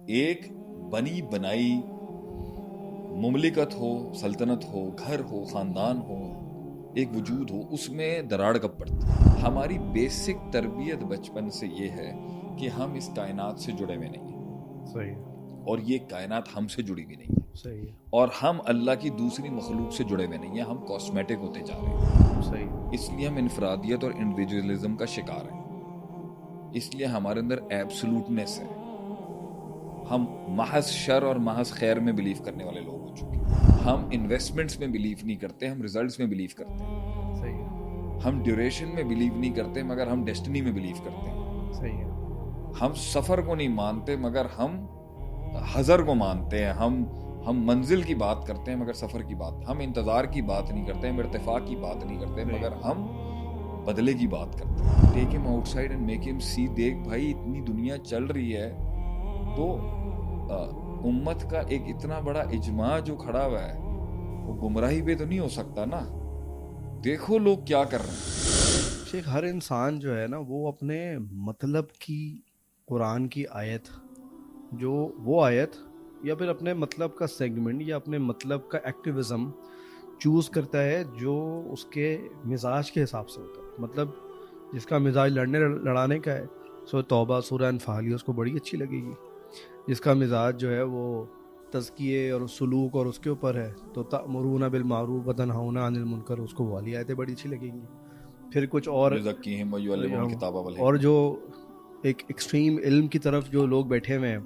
ایک بنی بنائی مملکت ہو، سلطنت ہو، گھر ہو، خاندان ہو، ایک وجود ہو، اس میں دراڑ کب پڑتی ہے؟ ہماری بیسک تربیت بچپن سے یہ ہے کہ ہم اس کائنات سے جڑے ہوئے نہیں ہیں، صحیح ہے، اور یہ کائنات ہم سے جڑی ہوئی نہیں ہے، صحیح ہے، اور ہم اللہ کی دوسری مخلوق سے جڑے ہوئے نہیں ہیں، ہم کاسمیٹک ہوتے جا رہے ہیں۔ صحیح ہے، اس لیے ہم انفرادیت اور انڈیویجولزم کا شکار ہیں، اس لیے ہمارے اندر ایبسولوٹنس ہے، ہم محض شر اور محض خیر میں بلیو کرنے والے لوگ ہو چکے ہیں، ہم انویسٹمنٹس میں بلیو نہیں کرتے، ہم ریزلٹس میں بلیو کرتے ہیں، صحیح ہے، ہم ڈیوریشن میں بلیو نہیں کرتے مگر ہم ڈیسٹنی میں بلیو کرتے ہیں، صحیح ہے، ہم سفر کو نہیں مانتے مگر ہم حضر کو مانتے ہیں، ہم منزل کی بات کرتے ہیں مگر سفر کی بات، ہم انتظار کی بات نہیں کرتے، ہم ارتفاع کی بات نہیں کرتے مگر ہم بدلے کی بات کرتے ہیں۔ ٹیک ہم آؤٹ سائڈ اینڈ میک ہم سی، دیکھ بھائی اتنی دنیا چل رہی ہے تو امت کا ایک اتنا بڑا اجماع جو کھڑا ہوا ہے وہ گمراہی پہ تو نہیں ہو سکتا نا، دیکھو لوگ کیا کر رہے ہیں۔ شیخ ہر انسان جو ہے نا وہ اپنے مطلب کی قرآن کی آیت، جو وہ آیت یا پھر اپنے مطلب کا سیگمنٹ یا اپنے مطلب کا ایکٹیویزم چوز کرتا ہے جو اس کے مزاج کے حساب سے ہوتا ہے۔ مطلب جس کا مزاج لڑنے لڑانے کا ہے، سو توبہ سورہ انفال اس کو بڑی اچھی لگے گی۔ جس کا مزاج جو ہے وہ تزکیے اور سلوک اور اس کے اوپر ہے تو تأمرون بالمعروف وتنہون عن المنکر، اس کو والی آیتیں بڑی اچھی لگیں گی۔ پھر کچھ اور یزکیہم ویعلمہم الکتاب اور والحکمہ، جو ایک ایکسٹریم علم کی طرف جو لوگ بیٹھے ہوئے ہیں،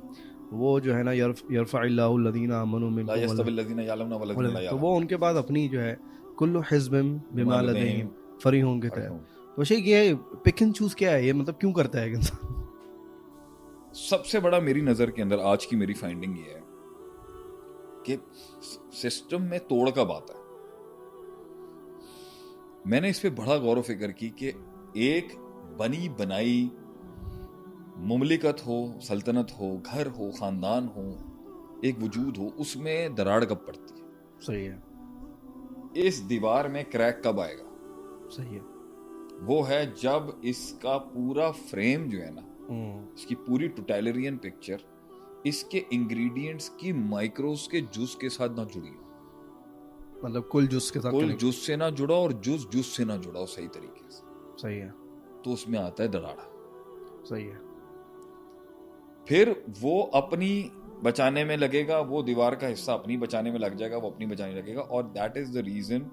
وہ جو ہے نا یرفع اللہ الذین آمنوا لا منکم یستوی الذین یعلمون والذین لا تو یعلمون، وہ ان کے بعد اپنی جو ہے کل حزب بما لدیہم فرحون کے تحت۔ تو شیخ یہ پک اینڈ چوز کیا ہے، یہ مطلب کیوں کرتا ہے ایک انسان؟ سب سے بڑا میری نظر کے اندر آج کی میری فائنڈنگ یہ ہے کہ سسٹم میں توڑ کب آتا ہے۔ میں نے اس پہ بڑا غور و فکر کی کہ ایک بنی بنائی مملکت ہو، سلطنت ہو، گھر ہو، خاندان ہو، ایک وجود ہو، اس میں دراڑ کب پڑتی ہے؟ صحیح ہے، اس دیوار میں کریک کب آئے گا؟ صحیح ہے، وہ ہے جب اس کا پورا فریم جو ہے نا، اس کی پوری ٹوٹیلرین پکچر اس کے انگریڈینٹس کی مائکروز کے جز کے ساتھ نہ جڑی ہو، مطلب کل جز کے ساتھ کل کنیکٹ۔ جز سے نہ جڑا اور جز سے نہ جڑا ہو صحیح طریقے سے، صحیح ہے، تو اس میں آتا ہے دراڑا۔ صحیح ہے، پھر وہ اپنی بچانے میں لگے گا، وہ دیوار کا حصہ اپنی بچانے میں لگ جائے گا، وہ اپنی بچانے لگے گا، اور دیٹ از دا ریزن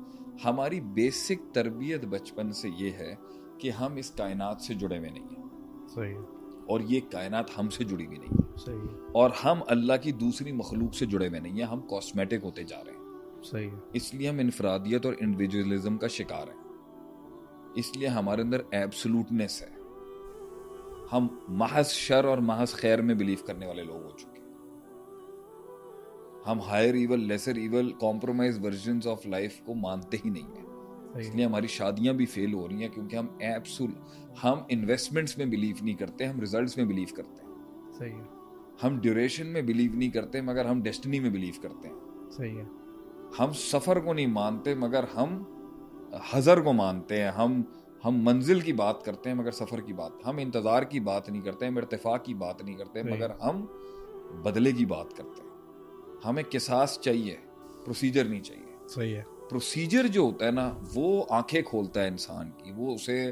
ہماری بیسک تربیت بچپن سے یہ ہے کہ ہم اس کائنات سے جڑے ہوئے نہیں ہیں، صحیح ہے، اور یہ کائنات ہم سے جڑی ہوئی نہیں ہے، صحیح ہے، اور ہم اللہ کی دوسری مخلوق سے جڑے ہوئے نہیں ہیں، ہم کاسمیٹک ہوتے جا رہے ہیں۔ صحیح ہے، اس لیے ہم انفرادیت اور انڈیویجولزم کا شکار ہیں، اس لیے ہمارے اندر ایبسولوٹنس ہے، ہم محض شر اور محض خیر میں بلیو کرنے والے لوگ ہو چکے ہیں، ہم higher evil, lesser evil, compromise versions of life کو مانتے ہی نہیں ہیں۔ اس لیے ہماری شادیاں بھی فیل ہو رہی ہیں کیونکہ ہم انویسٹمنٹس میں بلیو نہیں کرتے، ہم ریزلٹس میں بلیو کرتے ہیں، صحیح ہے، ہم ڈیوریشن میں بلیو نہیں کرتے مگر ہم ڈیسٹنی میں بلیو کرتے ہیں، صحیح ہے، ہم سفر کو نہیں مانتے مگر ہم حضر کو مانتے ہیں، ہم منزل کی بات کرتے ہیں مگر سفر کی بات، ہم انتظار کی بات نہیں کرتے، ہم ارتفاع کی بات نہیں کرتے مگر ہم بدلے کی بات کرتے ہیں۔ ہمیں قصاص چاہیے، پروسیجر نہیں چاہیے۔ صحیح ہے، پروسیجر جو ہوتا ہے نا وہ آنکھیں کھولتا ہے انسان کی، وہ اسے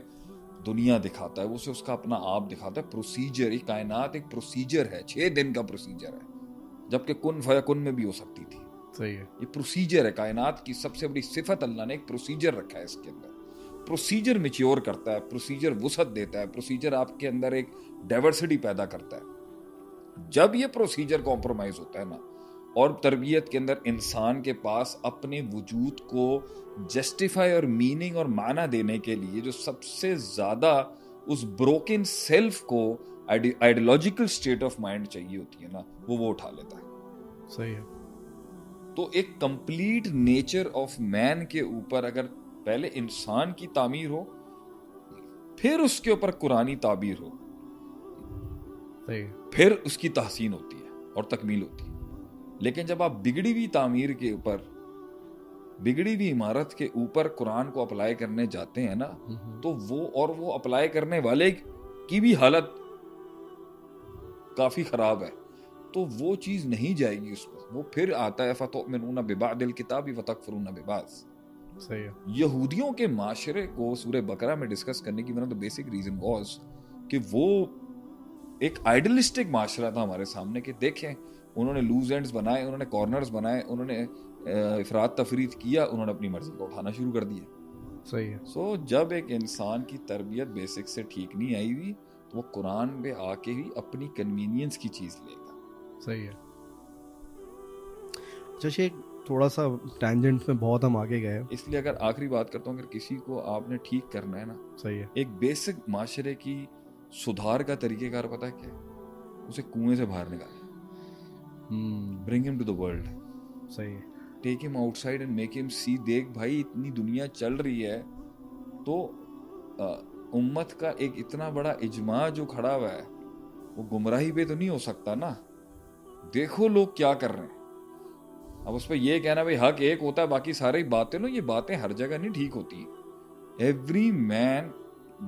دنیا دکھاتا ہے، وہ اسے اس کا اپنا آپ دکھاتا ہے۔ پروسیجر، یہ کائنات ایک پروسیجر ہے، 6 دن کا پروسیجر ہے، جبکہ کن فیکن میں بھی ہو سکتی تھی۔ صحیح ہے، یہ پروسیجر ہے، کائنات کی سب سے بڑی صفت اللہ نے ایک پروسیجر رکھا ہے اس کے اندر۔ پروسیجر میچیور کرتا ہے، پروسیجر وسعت دیتا ہے، پروسیجر آپ کے اندر ایک ڈائیورسٹی پیدا کرتا ہے۔ جب یہ پروسیجر کمپرومائز ہوتا ہے نا، اور تربیت کے اندر انسان کے پاس اپنے وجود کو جسٹیفائی اور میننگ اور معنی دینے کے لیے جو سب سے زیادہ اس بروکن سیلف کو آئیڈیالوجیکل اسٹیٹ آف مائنڈ چاہیے ہوتی ہے نا، وہ اٹھا لیتا ہے۔ صحیح ہے، تو ایک کمپلیٹ نیچر آف مین کے اوپر اگر پہلے انسان کی تعمیر ہو، پھر اس کے اوپر قرآنی تعبیر ہو، صحیح ہے، پھر اس کی تحسین ہوتی ہے اور تکمیل ہوتی ہے۔ لیکن جب آپ بگڑی ہوئی تعمیر کے اوپر، بگڑی ہوئی عمارت کے اوپر قرآن کو اپلائی کرنے جاتے ہیں نا، تو وہ اپلائی کرنے والے کی بھی حالت کافی خراب ہے، تو وہ چیز نہیں جائے گی اس پر. وہ پھر آتا ہے فَتُؤْمِنُونَ بِبَعْضِ الْكِتَابِ وَتَكْفُرُونَ بِبَعْضٍ. صحیح ہے. یہودیوں کے معاشرے کو سورہ بقرہ میں ڈسکس کرنے کی one of the basic reason was کہ وہ ایک آئیڈلسٹک معاشرہ تھا ہمارے سامنے کہ دیکھیں انہوں نے لوز اینڈز بنائے, انہوں نے کارنرز بنائے, انہوں نے افراد تفرید کیا, انہوں نے اپنی مرضی کو اٹھانا شروع کر دیا. صحیح ہے. سو جب ایک انسان کی تربیت بیسک سے ٹھیک نہیں آئی ہوئی تو وہ قرآن پہ آ کے ہی اپنی کنوینئنس کی چیز لے گا. صحیح ہے. اچھا شیخ, تھوڑا سا ٹینجنٹ میں بہت ہم آگے گئے. اس لیے اگر آخری بات کرتا ہوں, اگر کسی کو آپ نے ٹھیک کرنا ہے نا, صحیح ہے. ایک بیسک معاشرے کی سدھار کا طریقہ کار پتہ ہے کیا ہے؟ اسے کنویں سے باہر نکالیں. برنگ ہم ٹو دا ورلڈ. صحیح ہے. ٹیک ہم آؤٹ سائڈ اینڈ میک ہم سی. دیکھ بھائی اتنی دنیا چل رہی ہے تو امت کا ایک اتنا بڑا اجماع جو کھڑا ہوا ہے وہ گمراہی پہ تو نہیں ہو سکتا نا. دیکھو لوگ کیا کر رہے ہیں. اب اس پہ یہ کہنا بھائی حق ایک ہوتا ہے باقی سارے باتیں نا, یہ باتیں ہر جگہ نہیں ٹھیک ہوتی. ایوری مین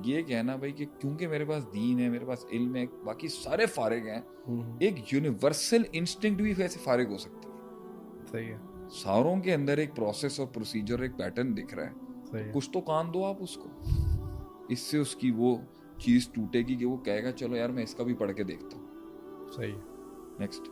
یہ کہنا بھائی کہ کیونکہ میرے پاس دین ہے, میرے پاس علم ہے, باقی سارے فارغ ہیں, ایک یونیورسل انسٹنکٹ بھی ویسے فارغ ہو سکتی ہے. صحیح ہے. ساروں کے اندر ایک پروسیس اور پروسیجر, ایک پیٹرن دکھ رہا ہے. صحیح ہے. کچھ تو کان دو آپ اس کو, اس سے اس کی وہ چیز ٹوٹے گی کہ وہ کہے گا چلو یار میں اس کا بھی پڑھ کے دیکھتا ہوں. صحیح. نیکسٹ.